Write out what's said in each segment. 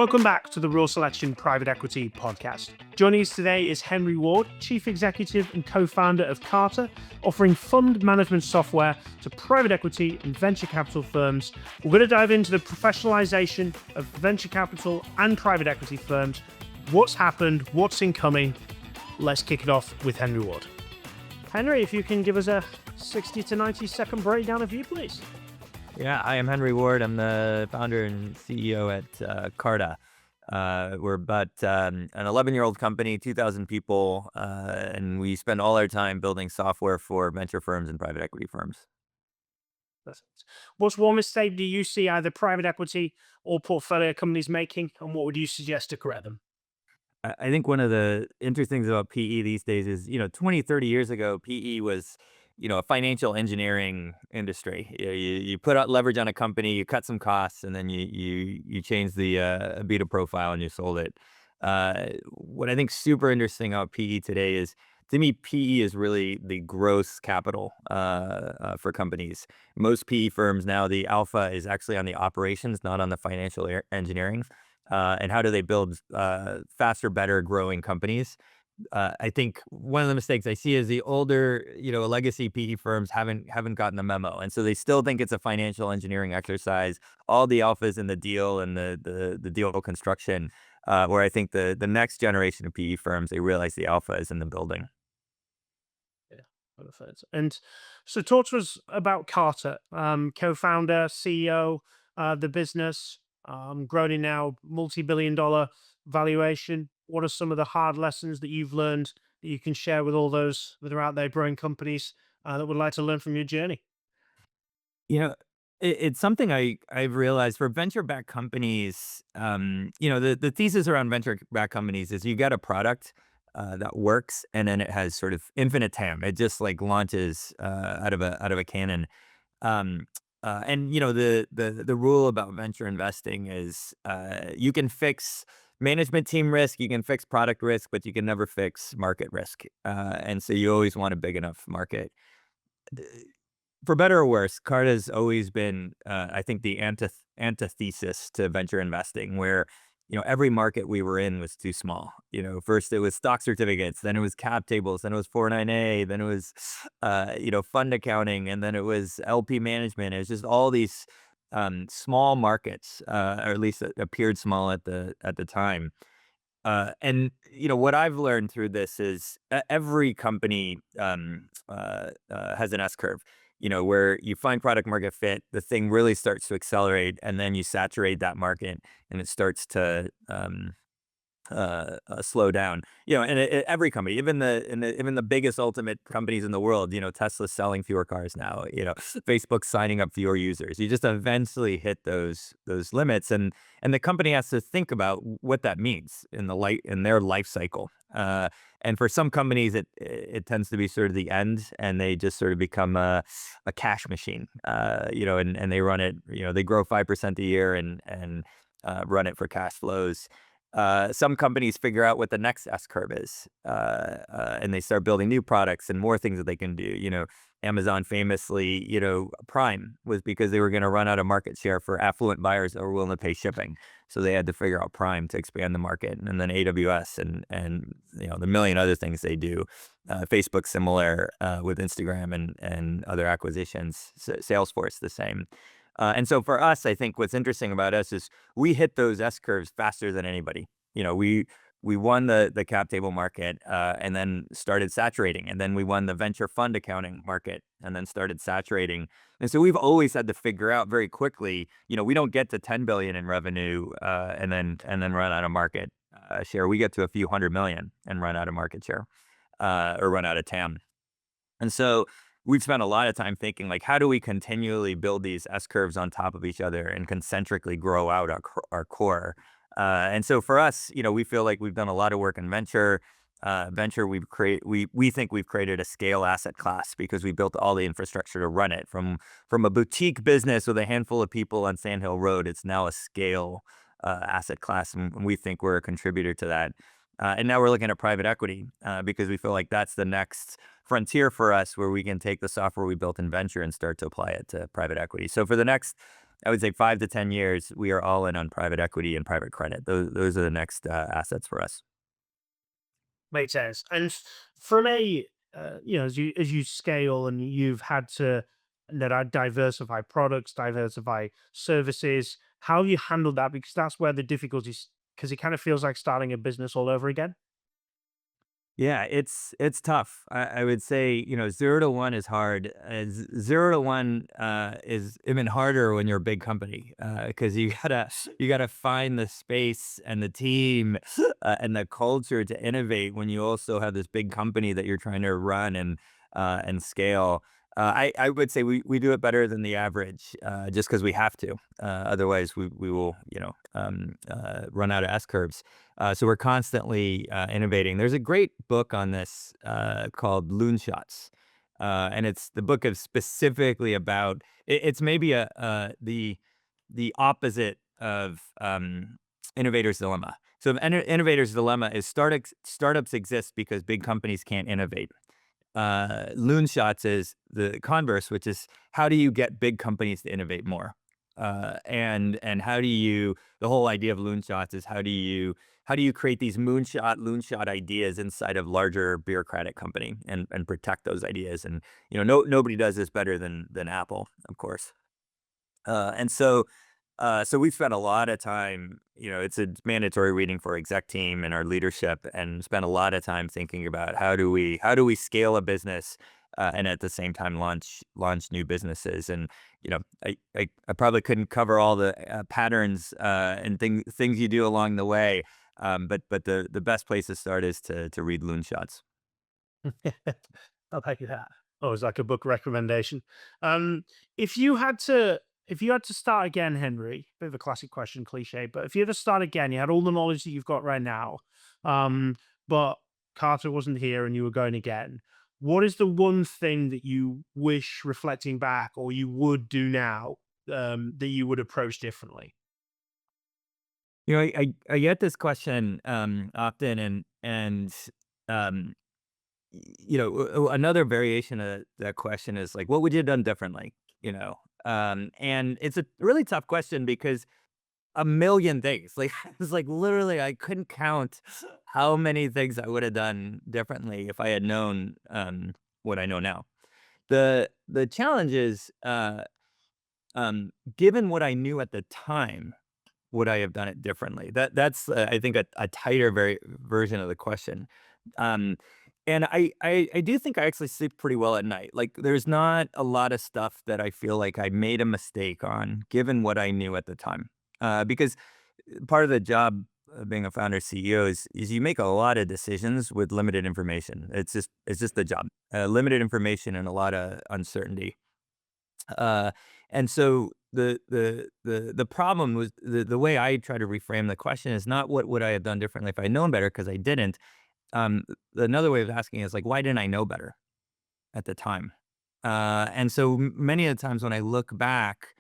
Welcome back to the Real Selection Private Equity Podcast. Joining us today is Henry Ward, Chief Executive and Co-Founder of Carta, offering fund management software to private equity and venture capital firms. We're going to dive into the professionalization of venture capital and private equity firms, what's happened, what's incoming. Let's kick it off with Henry Ward. Henry, if you can give us a 60 to 90 second breakdown of you, please. Yeah, I am Henry Ward. I'm the founder and CEO at Carta. We're about an 11-year-old company, 2,000 people, and we spend all our time building software for venture firms and private equity firms. What's one mistake do you see either private equity or portfolio companies making, and what would you suggest to correct them? I think one of the interesting things about PE these days is, 20, 30 years ago, PE was, a financial engineering industry. You put out leverage on a company, you cut some costs, and then you change the beta profile and you sold it. What I think super interesting about PE today is, to me, PE is really the gross capital for companies. Most PE firms now, the alpha is actually on the operations, not on the financial engineering. And how do they build faster, better growing companies? I think one of the mistakes I see is the older, legacy PE firms haven't gotten the memo, and so they still think it's a financial engineering exercise. All the alphas in the deal and the deal construction, where I think the next generation of PE firms, they realize the alpha is in the building. Yeah, perfect. And so talk to us about Carta, co-founder, CEO, the business, growing now multi-billion-dollar valuation. What are some of the hard lessons that you've learned that you can share with all those that are out there growing companies that would like to learn from your journey? It's something I've realized for venture-backed companies. The thesis around venture-backed companies is you get a product that works, and then it has sort of infinite TAM. It just like launches out of a cannon. The rule about venture investing is you can fix management team risk, you can fix product risk, but you can never fix market risk. And so you always want a big enough market. For better or worse, Carta's always been, I think, the antithesis to venture investing, where every market we were in was too small. First it was stock certificates, then it was cap tables, then it was 409A, then it was fund accounting, and then it was LP management. It was just all these small markets, or at least it appeared small at the time. What I've learned through this is every company has an S curve. Where you find product market fit, the thing really starts to accelerate, and then you saturate that market, and it starts to slow down. Every company, even the biggest ultimate companies in the world, Tesla's selling fewer cars now. Facebook's signing up fewer users. You just eventually hit those limits, and the company has to think about what that means in their life cycle. And for some companies, it tends to be sort of the end, and they just sort of become a cash machine. And they run it. They grow 5% a year and run it for cash flows. Some companies figure out what the next S curve is, and they start building new products and more things that they can do. Amazon famously, Prime was because they were going to run out of market share for affluent buyers that were willing to pay shipping. So they had to figure out Prime to expand the market, and then AWS and the million other things they do. Facebook similar with Instagram and other acquisitions. Salesforce the same. And so for us, I think what's interesting about us is we hit those S curves faster than anybody. We won the cap table market and then started saturating. And then we won the venture fund accounting market and then started saturating. And so we've always had to figure out very quickly, we don't get to 10 billion in revenue and then run out of market share. We get to a few $100 million and run out of market share or run out of TAM. And so we've spent a lot of time thinking, like, how do we continually build these S curves on top of each other and concentrically grow out our core? And so for us, we feel like we've done a lot of work in venture. We think we've created a scale asset class because we built all the infrastructure to run it. From a boutique business with a handful of people on Sand Hill Road, it's now a scale asset class, and we think we're a contributor to that. And now we're looking at private equity because we feel like that's the next frontier for us, where we can take the software we built in venture and start to apply it to private equity. So for the next I would say 5 to 10 years, we are all in on private equity and private credit. Those are the next assets for us. Makes sense. And from a as you scale and you've had to diversify products, diversify services, how have you handled that? Because that's where the difficulties, because it kind of feels like starting a business all over again. Yeah, it's tough. I would say, 0 to 1 is hard. 0 to 1 is even harder when you're a big company, because you gotta find the space and the team and the culture to innovate when you also have this big company that you're trying to run and scale. I would say we do it better than the average, just because we have to. Otherwise, we will run out of S curves. So we're constantly innovating. There's a great book on this called Loonshots, and it's the book of specifically about. It's maybe the opposite of innovator's dilemma. So innovator's dilemma is startups exist because big companies can't innovate. Loonshots is the converse, which is how do you get big companies to innovate more? And how do you the whole idea of Loonshots is how do you create these loonshot ideas inside of larger bureaucratic company and protect those ideas? And nobody does this better than Apple, of course. And so we've spent a lot of time, it's a mandatory reading for exec team and our leadership, and spent a lot of time thinking about how do we scale a business, and at the same time launch new businesses. And I probably couldn't cover all the patterns and things you do along the way, but the best place to start is to read Loonshots. I'll take that. Oh, it's like a book recommendation. Um, if you had to, if you had to start again, Henry, bit of a classic question, cliche, but if you had to start again, you had all the knowledge that you've got right now, but Carter wasn't here and you were going again. What is the one thing that you wish, reflecting back, or you would do now, that you would approach differently? I get this question often, and um, another variation of that question is like, what would you have done differently? And it's a really tough question because a million things. Like it's like literally, I couldn't count how many things I would have done differently if I had known what I know now. The challenge is, given what I knew at the time, would I have done it differently? That's I think a tighter version of the question. Um, and I do think I actually sleep pretty well at night. Like there's not a lot of stuff that I feel like I made a mistake on, given what I knew at the time. Because part of the job of being a founder CEO is you make a lot of decisions with limited information. It's just the job, limited information and a lot of uncertainty. Uh, and so the problem was the way I try to reframe the question is not what would I have done differently if I'd known better, because I didn't. Another way of asking is like, why didn't I know better at the time? And so many of the times when I look back,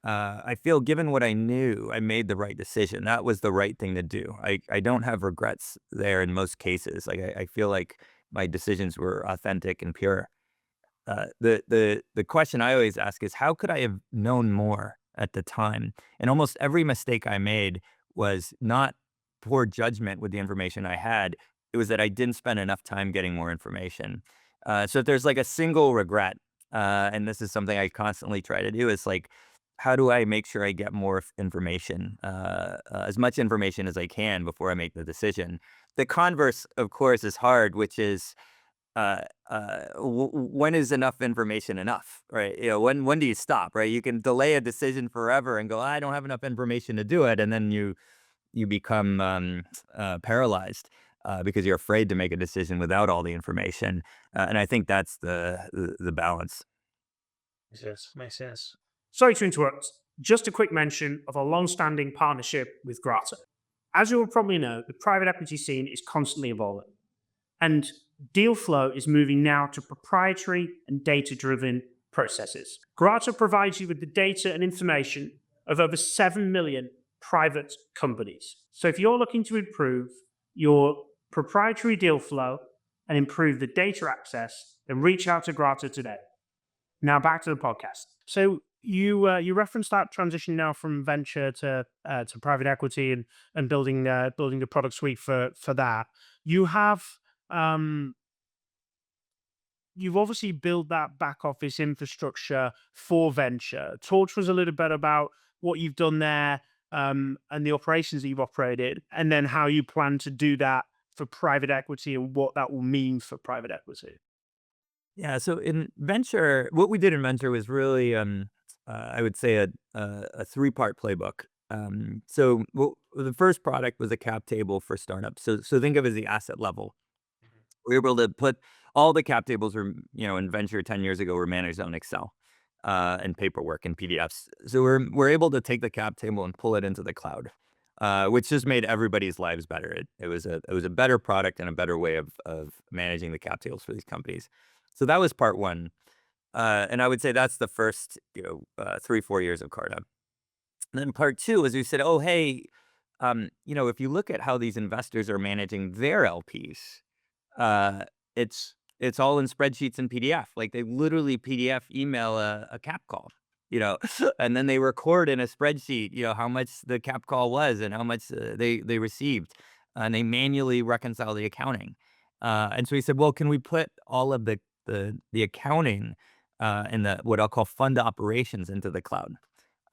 I feel given what I knew, I made the right decision. That was the right thing to do. I don't have regrets there in most cases. Like I feel like my decisions were authentic and pure. The question I always ask is, how could I have known more at the time? And almost every mistake I made was not poor judgment with the information I had. It was that I didn't spend enough time getting more information. So if there's like a single regret, and this is something I constantly try to do, is like, how do I make sure I get more information, as much information as I can before I make the decision? The converse, of course, is hard, which is when is enough information enough, right? When do you stop, right? You can delay a decision forever and go, I don't have enough information to do it, and then you become paralyzed because you're afraid to make a decision without all the information. And I think that's the balance. Makes sense. Makes sense. Sorry to interrupt. Just a quick mention of a long-standing partnership with Grata. As you will probably know, the private equity scene is constantly evolving, and deal flow is moving now to proprietary and data-driven processes. Grata provides you with the data and information of over 7 million private companies. So if you're looking to improve your proprietary deal flow and improve the data access, then reach out to Grata today. Now back to the podcast. So You referenced that transition now from venture to private equity and building the product suite for that. You have um you've obviously built that back office infrastructure for venture. Talk to us a little bit about what you've done there, and the operations that you've operated, and then how you plan to do that for private equity and what that will mean for private equity. Yeah, so in venture, what we did in venture was really, I would say a three-part playbook. The first product was a cap table for startups. So think of it as the asset level. We were able to put all the cap tables were, in venture 10 years ago were managed on Excel, and paperwork and PDFs. So we're able to take the cap table and pull it into the cloud, which just made everybody's lives better. It was a better product and a better way of managing the cap tables for these companies. So that was part one. And I would say that's the first, 3, 4 years of Carta. Then part two is we said, oh, hey, if you look at how these investors are managing their LPs, uh, it's all in spreadsheets and PDF. Like, they literally PDF email a cap call, and then they record in a spreadsheet, how much the cap call was and how much they received, and they manually reconcile the accounting. And so we said, well, can we put all of the accounting, and the what I'll call fund operations into the cloud?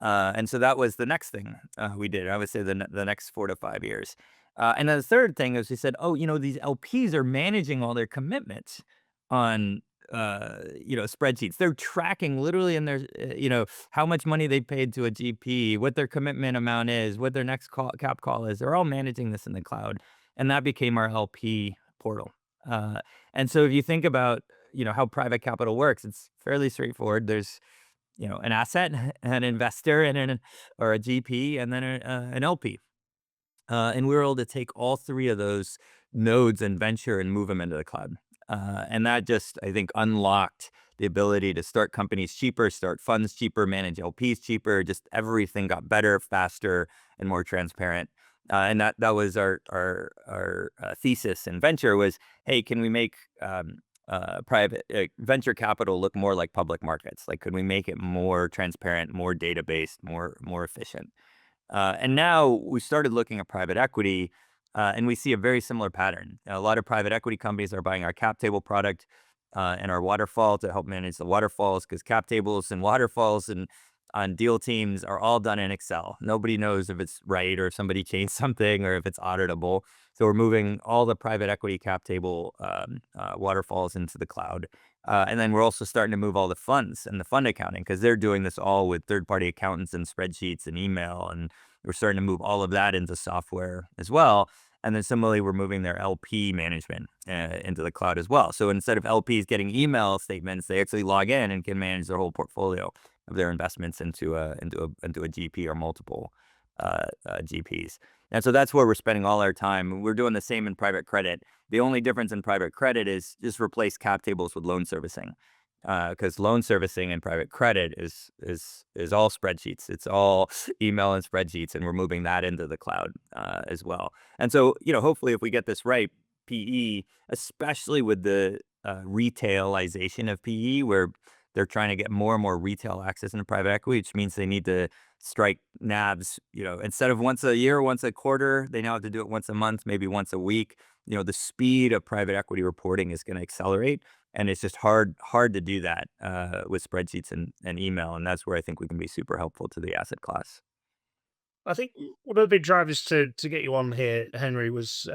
And so that was the next thing we did. I would say the next 4 to 5 years. And then the third thing is we said, oh, these LPs are managing all their commitments on, spreadsheets. They're tracking literally in their, how much money they paid to a GP, what their commitment amount is, what their next cap call is. They're all managing this in the cloud. And that became our LP portal. Uh, and so if you think about, how private capital works, it's fairly straightforward. There's an asset, an investor, and or a GP, and then an LP. And we were able to take all three of those nodes and venture and move them into the cloud. And that just, I think, unlocked the ability to start companies cheaper, start funds cheaper, manage LPs cheaper. Just everything got better, faster, and more transparent. And that was our thesis in venture was, hey, can we make private venture capital look more like public markets? Like, could we make it more transparent, more data based, more efficient? And now we started looking at private equity, and we see a very similar pattern. A lot of private equity companies are buying our cap table product, and our waterfall to help manage the waterfalls, because cap tables and waterfalls and on deal teams are all done in Excel. Nobody knows if it's right or if somebody changed something or if it's auditable. So we're moving all the private equity cap table waterfalls into the cloud. And then we're also starting to move all the funds and the fund accounting, because they're doing this all with third-party accountants and spreadsheets and email. And we're starting to move all of that into software as well. And then similarly, we're moving their LP management into the cloud as well. So instead of LPs getting email statements, they actually log in and can manage their whole portfolio of their investments into a GP or multiple GPs. And so that's where we're spending all our time. We're doing the same in private credit. The only difference in private credit is just replace cap tables with loan servicing, because loan servicing in private credit is all spreadsheets. It's all email and spreadsheets, and we're moving that into the cloud as well. And so, hopefully, if we get this right, PE, especially with the retailization of PE, where they're trying to get more and more retail access into private equity, which means they need to strike NAVs, instead of once a year, once a quarter, they now have to do it once a month, maybe once a week. The speed of private equity reporting is going to accelerate, and it's just hard to do that with spreadsheets and email. And that's where I think we can be super helpful to the asset class. I think one of the big drivers to get you on here, Henry, was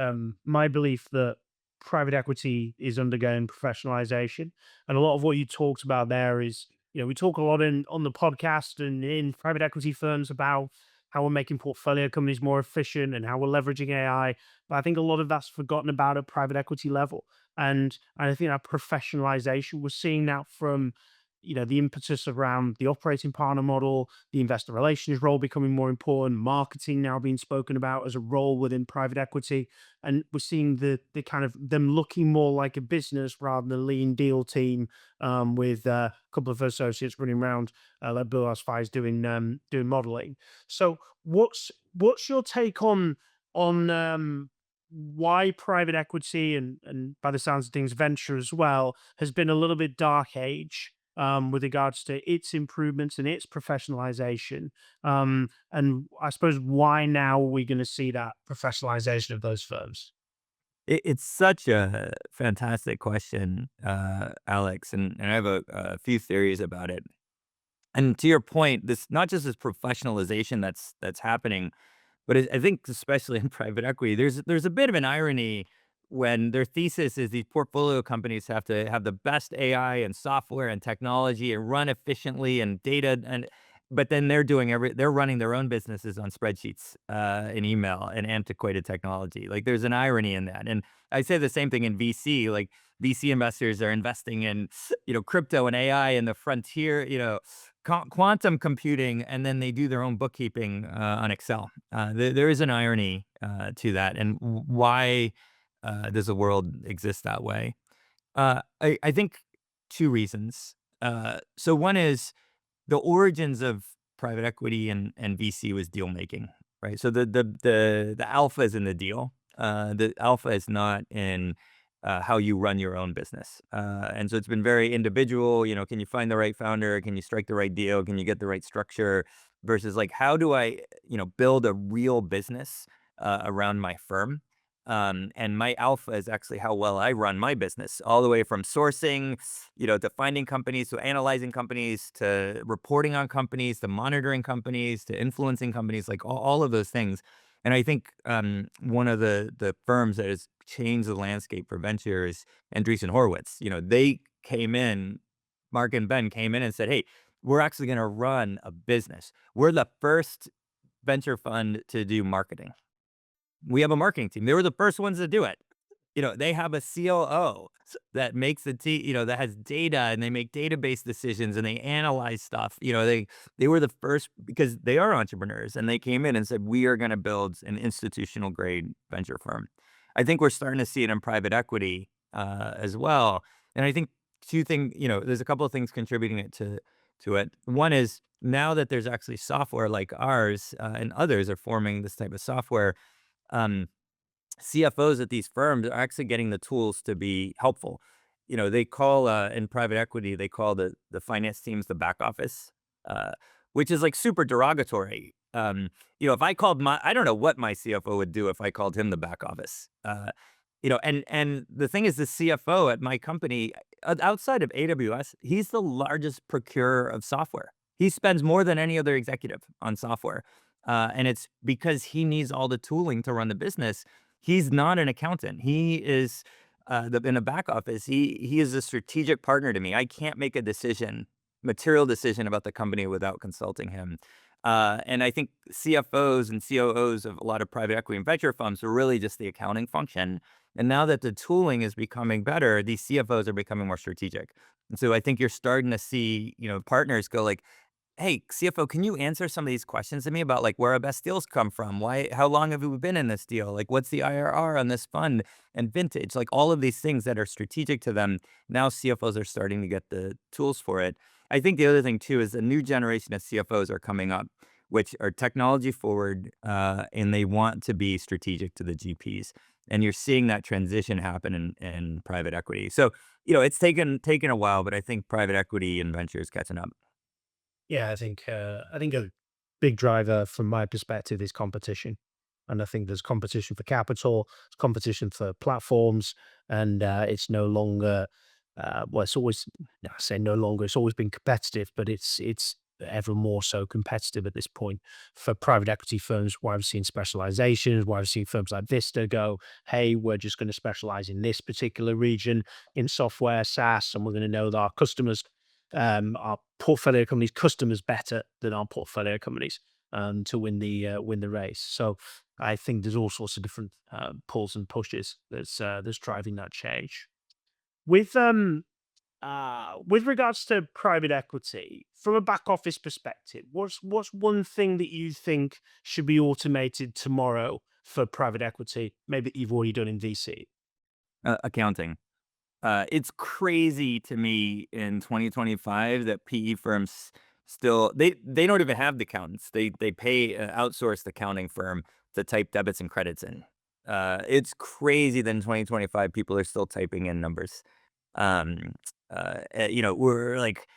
my belief that private equity is undergoing professionalization, and a lot of what you talked about there is, we talk a lot in on the podcast and in private equity firms about how we're making portfolio companies more efficient and how we're leveraging AI, but I think a lot of that's forgotten about at private equity level, and I think that professionalization we're seeing now from the impetus around the operating partner model, the investor relations role becoming more important, marketing now being spoken about as a role within private equity. And we're seeing the kind of them looking more like a business rather than a lean deal team, with a couple of associates running around, like Bill Fies doing modeling. So what's your take on why private equity and by the sounds of things venture as well has been a little bit dark age, with regards to its improvements and its professionalization. And I suppose why now are we going to see that professionalization of those firms? It's such a fantastic question, Alex, and I have a few theories about it. And to your point, this not just this professionalization that's happening, but I think especially in private equity, there's a bit of an irony when their thesis is these portfolio companies have to have the best AI and software and technology and run efficiently and data but then they're running their own businesses on spreadsheets and email and antiquated technology. Like there's an irony in that. And I say the same thing in VC. Like VC investors are investing in crypto and AI and the frontier, quantum computing, and then they do their own bookkeeping on Excel. There is an irony to that, and why does the world exist that way? I think two reasons. So one is the origins of private equity and VC was deal making, right? So the alpha is in the deal. The alpha is not in how you run your own business. And so it's been very individual. Can you find the right founder? Can you strike the right deal? Can you get the right structure? Versus like, how do I, build a real business around my firm? And my alpha is actually how well I run my business, all the way from sourcing, to finding companies, to analyzing companies, to reporting on companies, to monitoring companies, to influencing companies, like all of those things. And I think one of the firms that has changed the landscape for venture is Andreessen Horowitz. They came in, Mark and Ben came in and said, "Hey, we're actually going to run a business. We're the first venture fund to do marketing. We have a marketing team." They were the first ones to do it. They have a COO that makes that has data, and they make database decisions and they analyze stuff. They were the first because they are entrepreneurs, and they came in and said, "We are going to build an institutional grade venture firm." I think we're starting to see it in private equity as well. And I think there's a couple of things contributing to it. One is now that there's actually software like ours and others are forming this type of software. Um, CFOs at these firms are actually getting the tools to be helpful. They call in private equity, they call the finance teams the back office, uh, which is like super derogatory. If I called I don't know what my CFO would do if I called him the back office. And the thing is, the CFO at my company, outside of AWS, he's the largest procurer of software. He spends more than any other executive on software. And it's because he needs all the tooling to run the business. He's not an accountant. He is in the back office. He is a strategic partner to me. I can't make a material decision about the company without consulting him. And I think CFOs and COOs of a lot of private equity and venture funds are really just the accounting function. And now that the tooling is becoming better, these CFOs are becoming more strategic. And so I think you're starting to see, partners go like, "Hey, CFO, can you answer some of these questions to me about like where our best deals come from? How long have we been in this deal? Like, what's the IRR on this fund and vintage?" Like all of these things that are strategic to them. Now CFOs are starting to get the tools for it. I think the other thing too is a new generation of CFOs are coming up, which are technology forward, and they want to be strategic to the GPs. And you're seeing that transition happen in private equity. So, it's taken a while, but I think private equity and venture is catching up. Yeah, I think a big driver from my perspective is competition, and I think there's competition for capital, there's competition for platforms, and it's no longer well, it's always no, I say no longer. It's always been competitive, but it's ever more so competitive at this point for private equity firms. Why I've seen specializations, why I've seen firms like Vista go, "Hey, we're just going to specialize in this particular region in software, SaaS, and we're going to know that our customers." Our portfolio companies' customers better than our portfolio companies to win the race. So I think there's all sorts of different pulls and pushes that's driving that change. With regards to private equity, from a back office perspective, what's one thing that you think should be automated tomorrow for private equity? Maybe that you've already done in VC. Accounting. It's crazy to me in 2025 that PE firms still they don't even have the accountants. They pay an outsourced accounting firm to type debits and credits in. It's crazy that in 2025 people are still typing in numbers. Um, we're like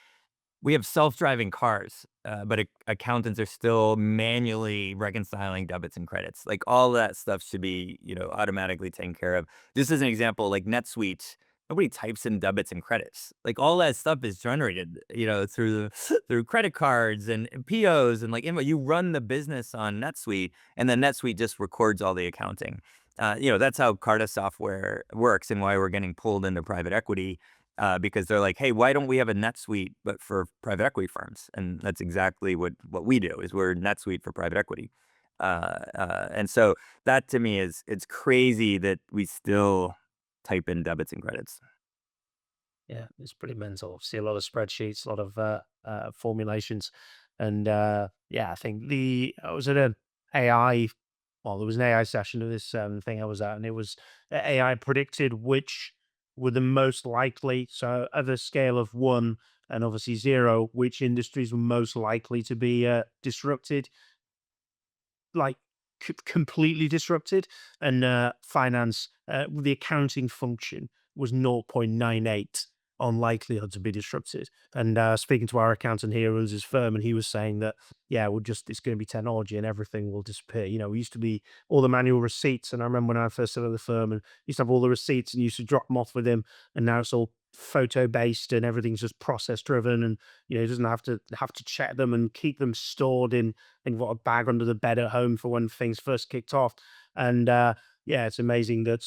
we have self-driving cars, but accountants are still manually reconciling debits and credits. Like all that stuff should be, automatically taken care of. Just as an example, like NetSuite, nobody types in debits and credits. Like all that stuff is generated, through through credit cards and POs and like you run the business on NetSuite, and then NetSuite just records all the accounting. That's how Carta software works and why we're getting pulled into private equity, because they're like, "Hey, why don't we have a NetSuite but for private equity firms?" And that's exactly what we do is we're NetSuite for private equity. And so that to me is it's crazy that we still type in debits and credits. Yeah, it's pretty mental. See a lot of spreadsheets, a lot of formulations, and yeah, I think I was at an AI. Well, there was an AI session of this thing I was at, and it was AI predicted which were the most likely. So, at a scale of one and obviously zero, which industries were most likely to be disrupted, like completely disrupted, and finance, the accounting function was 0.98 on likelihood to be disrupted. And speaking to our accountant here, who owns his firm, and he was saying that, yeah, it's going to be technology and everything will disappear. We used to be all the manual receipts. And I remember when I first started the firm and used to have all the receipts and used to drop them off with him. And now it's all photo based and everything's just process driven. And, he doesn't have to check them and keep them stored in what, a bag under the bed at home for when things first kicked off. And yeah, it's amazing that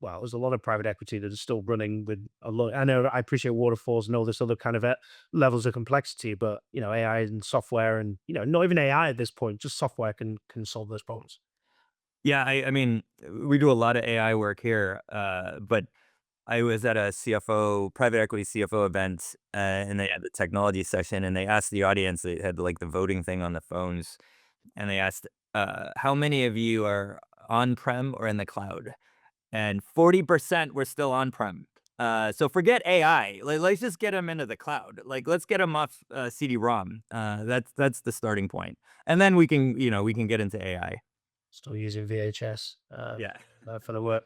well, there's a lot of private equity that is still running with a lot. I know I appreciate waterfalls and all this other kind of levels of complexity, but AI and software, and not even AI at this point, just software can solve those problems. Yeah, I mean, we do a lot of AI work here, but I was at a private equity CFO event, and they had the technology session, and they asked the audience, they had like the voting thing on the phones, and they asked, how many of you are on-prem or in the cloud? And 40% were still on-prem. So forget AI. Let's just get them into the cloud. Like let's get them off CD-ROM. That's the starting point, and then we can get into AI. Still using VHS Yeah. for the work.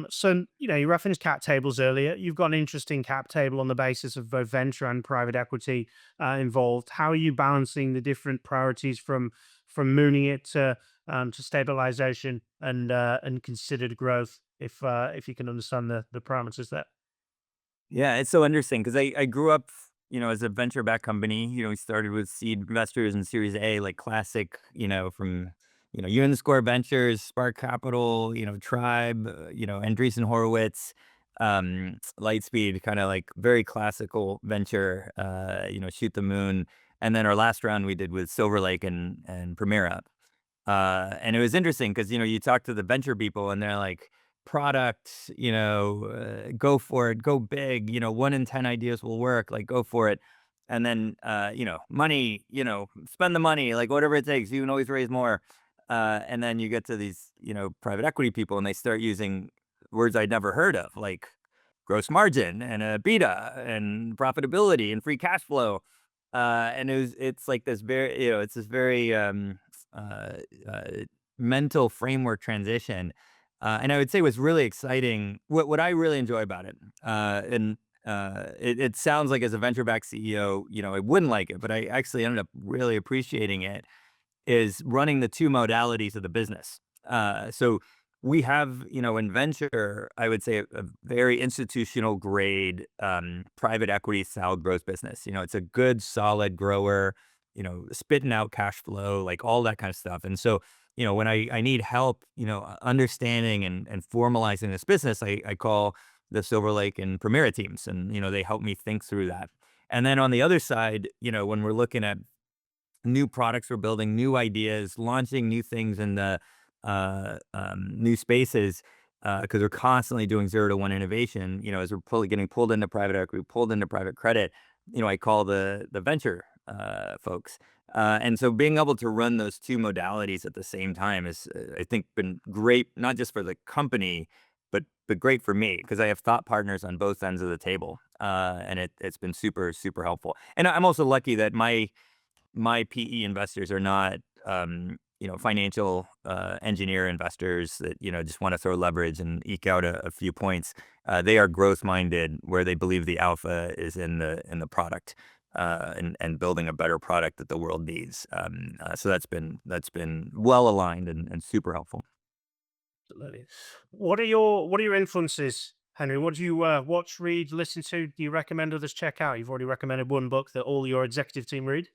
So you referenced cap tables earlier. You've got an interesting cap table on the basis of both venture and private equity involved. How are you balancing the different priorities from mooning it to stabilization and considered growth? If you can understand the parameters there. Yeah, it's so interesting because I grew up, as a venture-backed company. We started with seed investors and Series A, like classic, from, Uniscore Ventures, Spark Capital, Tribe, Andreessen Horowitz, Lightspeed, kind of like very classical venture, shoot the moon. And then our last round we did with Silver Lake and Primera. And it was interesting because, you talk to the venture people and they're like, product, go for it, go big, 1 in 10 ideas will work, like go for it. And then, money, spend the money, like whatever it takes, you can always raise more. And then you get to these, private equity people and they start using words I'd never heard of, like gross margin and EBITDA and profitability and free cash flow. And it's like this very, it's this very, uh, uh, mental framework transition. And I would say what's really exciting, what I really enjoy about it, and it sounds like as a venture backed CEO, I wouldn't like it, but I actually ended up really appreciating it, is running the two modalities of the business. So we have, in venture, I would say a very institutional grade, private equity style growth business. It's a good, solid grower, spitting out cash flow, like all that kind of stuff. And so, when I need help, understanding and formalizing this business, I call the Silver Lake and Primera teams, and they help me think through that. And then on the other side, when we're looking at new products we're building, new ideas, launching new things in the new spaces, because we're constantly doing 0 to 1 innovation. As we're getting pulled into private equity, pulled into private credit. I call the venture folks, and so being able to run those two modalities at the same time is, I think, been great, not just for the company, but great for me because I have thought partners on both ends of the table, and it's been super super helpful. And I'm also lucky that my PE investors are not, financial engineer investors that, just want to throw leverage and eke out a few points. They are growth minded, where they believe the alpha is in the product. and building a better product that the world needs. So that's been well aligned and super helpful. Absolutely. What are your influences, Henry? What do you watch, read, listen to? Do you recommend others check out? You've already recommended one book that all your executive team read.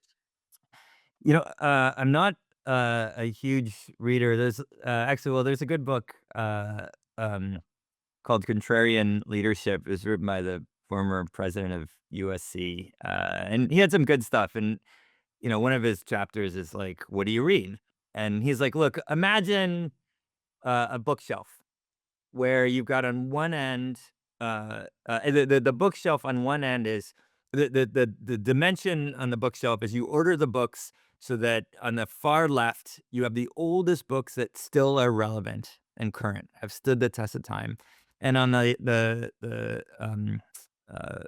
I'm not a huge reader. There's actually, well, there's a good book um, called Contrarian Leadership. It was written by the former president of USC, and he had some good stuff. And one of his chapters is like, "What do you read?" And he's like, "Look, imagine a bookshelf where you've got on one end, the bookshelf on one end is the dimension on the bookshelf is you order the books so that on the far left you have the oldest books that still are relevant and current, have stood the test of time, and on the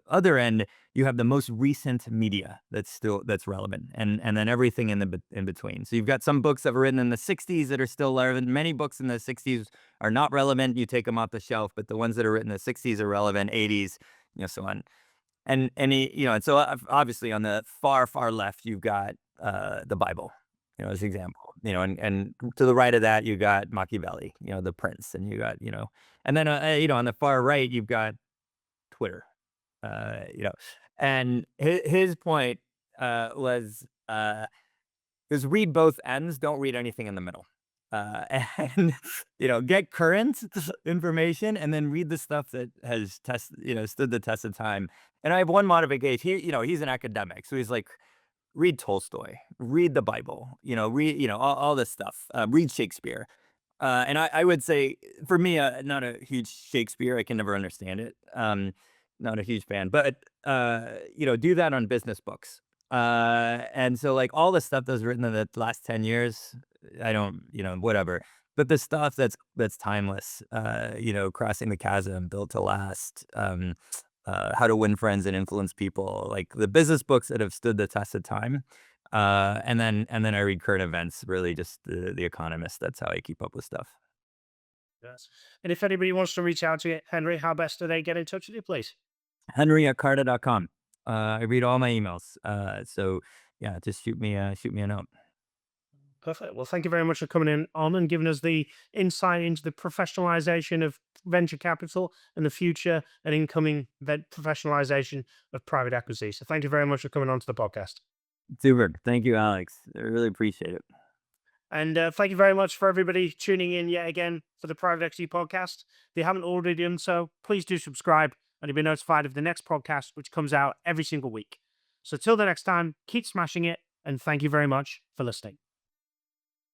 other end you have the most recent media that's relevant, and then everything in between. So you've got some books that were written in the '60s that are still relevant. Many books in the '60s are not relevant. You take them off the shelf, but the ones that are written in the '60s are relevant, '80s, so on. And so obviously on the far left you've got the Bible, as an example. And to the right of that you got Machiavelli, the Prince, and you got and then on the far right you've got Twitter. uh, you know, and his point was is read both ends, don't read anything in the middle. And get current information, and then read the stuff that has stood the test of time. And I have one modification. He's an academic, so he's like, read Tolstoy, read the Bible, read all this stuff. Read Shakespeare. And I would say, for me, not a huge Shakespeare. I can never understand it. Not a huge fan, but do that on business books. And so, like, all the stuff that was written in the last 10 years, I don't, whatever. But the stuff that's timeless, Crossing the Chasm, Built to Last, How to Win Friends and Influence People, like the business books that have stood the test of time. And then I read current events, really just the Economist. That's how I keep up with stuff. Yes. And if anybody wants to reach out to you, Henry, how best do they get in touch with you, please? Henry@carta.com. I read all my emails. So yeah, just shoot me a note. Perfect. Well, thank you very much for coming in on and giving us the insight into the professionalization of venture capital and the future and incoming professionalization of private equity. So thank you very much for coming on to the podcast. Super. Thank you, Alex. I really appreciate it. And thank you very much for everybody tuning in yet again for the Private Equity Podcast. If you haven't already done so, please do subscribe and you'll be notified of the next podcast, which comes out every single week. So till the next time, keep smashing it. And thank you very much for listening.